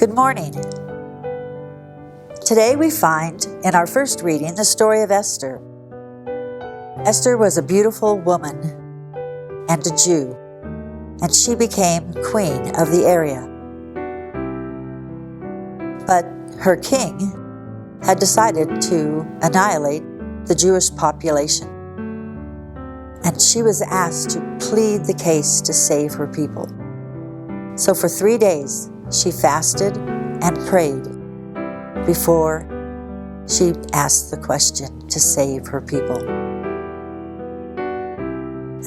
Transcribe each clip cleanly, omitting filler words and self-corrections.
Good morning. Today we find in our first reading the story of Esther. Esther was a beautiful woman and a Jew, and she became queen of the area. But her king had decided to annihilate the Jewish population, and she was asked to plead the case to save her people. So for 3 days, she fasted and prayed before she asked the question to save her people.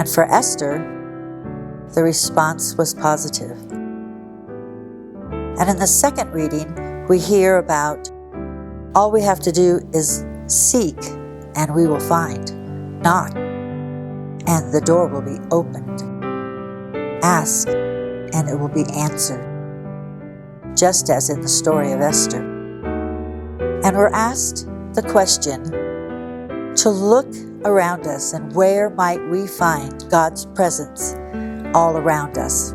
And for Esther, the response was positive. And in the second reading, we hear about all we have to do is seek and we will find, knock and the door will be opened, ask and it will be answered, just as in the story of Esther. And we're asked the question to look around us and where might we find God's presence all around us.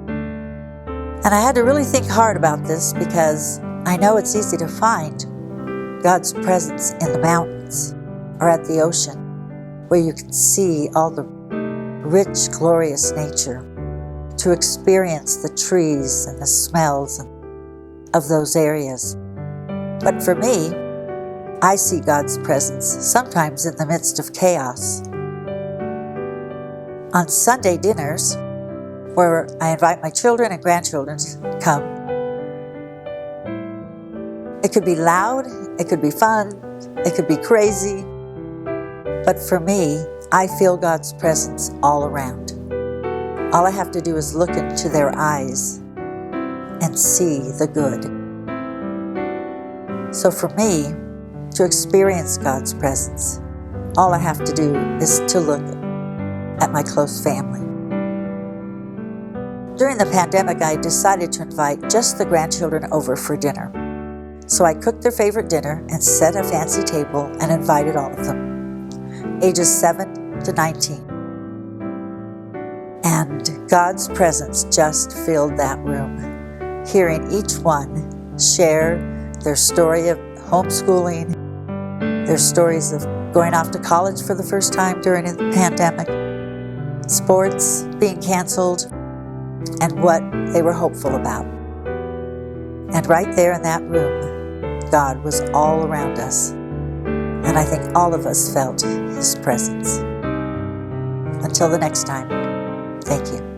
And I had to really think hard about this because I know it's easy to find God's presence in the mountains or at the ocean, where you can see all the rich, glorious nature, to experience the trees and the smells of those areas. But for me, I see God's presence sometimes in the midst of chaos. On Sunday dinners, where I invite my children and grandchildren to come, it could be loud, it could be fun, it could be crazy, but for me, I feel God's presence all around. All I have to do is look into their eyes and see the good. So for me, to experience God's presence, all I have to do is to look at my close family. During the pandemic, I decided to invite just the grandchildren over for dinner. So I cooked their favorite dinner and set a fancy table and invited all of them, ages 7 to 19. And God's presence just filled that room, hearing each one share their story of homeschooling, their stories of going off to college for the first time during the pandemic, sports being canceled, and what they were hopeful about. And right there in that room, God was all around us. And I think all of us felt His presence. Until the next time, thank you.